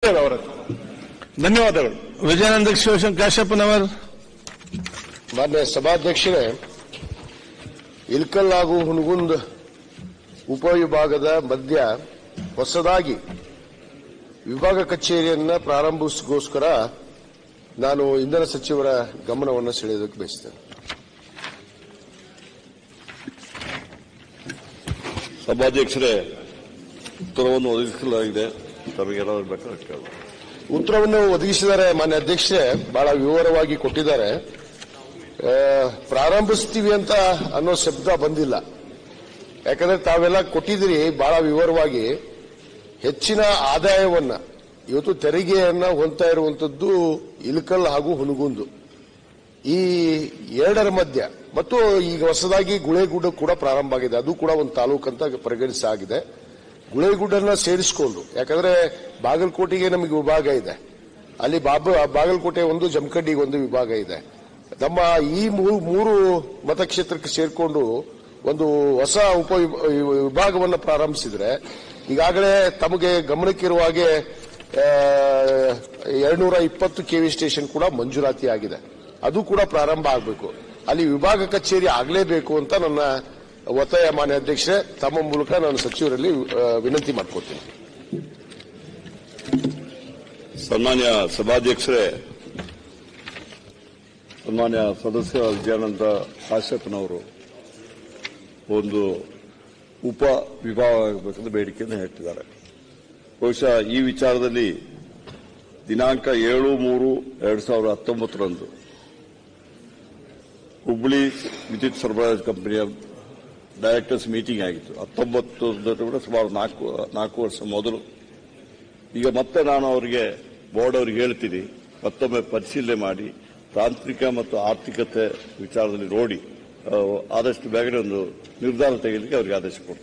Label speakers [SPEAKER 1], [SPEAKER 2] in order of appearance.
[SPEAKER 1] ಧನ್ಯವಾದಗಳು. ವಿಜಯಾನಂದ ಶಿವಶಂಕರ್ ಕಾಶ್ಯಪ್ಪನವರ್.
[SPEAKER 2] ಮಾನ್ಯ ಸಭಾಧ್ಯಕ್ಷರೇ, ಇಲ್ಕಲ್ ಹಾಗೂ ಹುನಗುಂದ ಉಪವಿಭಾಗದ ಮಧ್ಯ ಹೊಸದಾಗಿ ವಿಭಾಗ ಕಚೇರಿಯನ್ನು ಪ್ರಾರಂಭಿಸಗೋಸ್ಕರ ನಾನು ಇಂಧನ ಸಚಿವರ ಗಮನವನ್ನು ಸೆಳೆಯೋದಕ್ಕೆ ಬಯಸ್ತೇನೆ.
[SPEAKER 3] ಸಭಾಧ್ಯಕ್ಷರೇ, ಉತ್ತರವನ್ನು ಒದಗಿಸಲಾಗಿದೆ. ತಮಗೇನಾದರೂ ಬೇಕಾದ್ರೆ
[SPEAKER 2] ಉತ್ತರವನ್ನು ಒದಗಿಸಿದ್ದಾರೆ ಮಾನ್ಯ ಅಧ್ಯಕ್ಷರೇ, ಬಹಳ ವಿವರವಾಗಿ ಕೊಟ್ಟಿದ್ದಾರೆ. ಪ್ರಾರಂಭಿಸ್ತೀವಿ ಅಂತ ಅನ್ನೋ ಶಬ್ದ ಬಂದಿಲ್ಲ. ಯಾಕಂದ್ರೆ ತಾವೆಲ್ಲ ಕೊಟ್ಟಿದ್ದೀರಿ ಬಹಳ ವಿವರವಾಗಿ. ಹೆಚ್ಚಿನ ಆದಾಯವನ್ನ ಇವತ್ತು ತೆರಿಗೆಯನ್ನ ಹೊಂದ್ತಾ ಇರುವಂತದ್ದು ಇಲಕಲ್ ಹಾಗೂ ಹುನಗುಂದು, ಈ ಎರಡರ ಮಧ್ಯ. ಮತ್ತು ಈಗ ಹೊಸದಾಗಿ ಗುಳೇಗುಡ್ಡ ಕೂಡ ಪ್ರಾರಂಭ ಆಗಿದೆ. ಅದು ಕೂಡ ಒಂದು ತಾಲೂಕು ಅಂತ ಪರಿಗಣಿಸಲಾಗಿದೆ. ಗುಳೇಗುಡ್ಡನ್ನ ಸೇರಿಸಿಕೊಂಡು, ಯಾಕಂದ್ರೆ ಬಾಗಲಕೋಟೆಗೆ ನಮಗೆ ವಿಭಾಗ ಇದೆ, ಅಲ್ಲಿ ಬಾಗಲಕೋಟೆ ಒಂದು, ಜಮಖಂಡಿಗೆ ಒಂದು ವಿಭಾಗ ಇದೆ. ನಮ್ಮ ಈ ಮೂರು ಮತಕ್ಷೇತ್ರಕ್ಕೆ ಸೇರಿಕೊಂಡು ಒಂದು ಹೊಸ ವಿಭಾಗವನ್ನು ಪ್ರಾರಂಭಿಸಿದ್ರೆ, ಈಗಾಗಲೇ ತಮಗೆ ಗಮನಕ್ಕಿರುವ ಹಾಗೆ 220 ಕೆವಿ ಸ್ಟೇಷನ್ ಕೂಡ ಮಂಜೂರಾತಿ ಆಗಿದೆ. ಅದು ಕೂಡ ಪ್ರಾರಂಭ ಆಗಬೇಕು. ಅಲ್ಲಿ ವಿಭಾಗ ಕಚೇರಿ ಆಗಲೇಬೇಕು ಅಂತ ನನ್ನ ಒತ್ತಾಯ. ಮಾನ್ಯ ಅಧ್ಯಕ್ಷರೇ, ತಮ್ಮ ಮೂಲಕ ನಾನು ಸಚಿವರಲ್ಲಿ ವಿನಂತಿ ಮಾಡಿಕೊಡ್ತೀನಿ.
[SPEAKER 3] ಸನ್ಮಾನ್ಯ ಸಭಾಧ್ಯಕ್ಷರೇ, ಸನ್ಮಾನ್ಯ ಸದಸ್ಯ ವಿಜಯಾನಂದ ಕಾಶ್ಯಪ್ಪನವರು ಒಂದು ಉಪ ವಿಭಾಗ ಆಗಬೇಕಂತ ಬೇಡಿಕೆಯನ್ನು ಹೇಳ್ತಿದ್ದಾರೆ. ಬಹುಶಃ ಈ ವಿಚಾರದಲ್ಲಿ ದಿನಾಂಕ 7/3/2019 ಹುಬ್ಬಳ್ಳಿ ವಿದ್ಯುತ್ ಸರಬರಾಜು ಕಂಪನಿಯ ಡೈರೆಕ್ಟರ್ಸ್ ಮೀಟಿಂಗ್ ಆಗಿತ್ತು. 19 ಕೂಡ ಸುಮಾರು 4 ವರ್ಷ ಮೊದಲು. ಈಗ ಮತ್ತೆ ನಾನು ಅವರಿಗೆ ಬೋರ್ಡ್ ಅವರಿಗೆ ಹೇಳ್ತೀನಿ, ಮತ್ತೊಮ್ಮೆ ಪರಿಶೀಲನೆ ಮಾಡಿ ತಾಂತ್ರಿಕ ಮತ್ತು ಆರ್ಥಿಕತೆ ವಿಚಾರದಲ್ಲಿ ನೋಡಿ ಆದಷ್ಟು ಬೇಗನೆ ಒಂದು ನಿರ್ಧಾರ ತೆಗೆಯಲಿಕ್ಕೆ ಅವರಿಗೆ ಆದೇಶ ಕೊಡ್ತೀನಿ.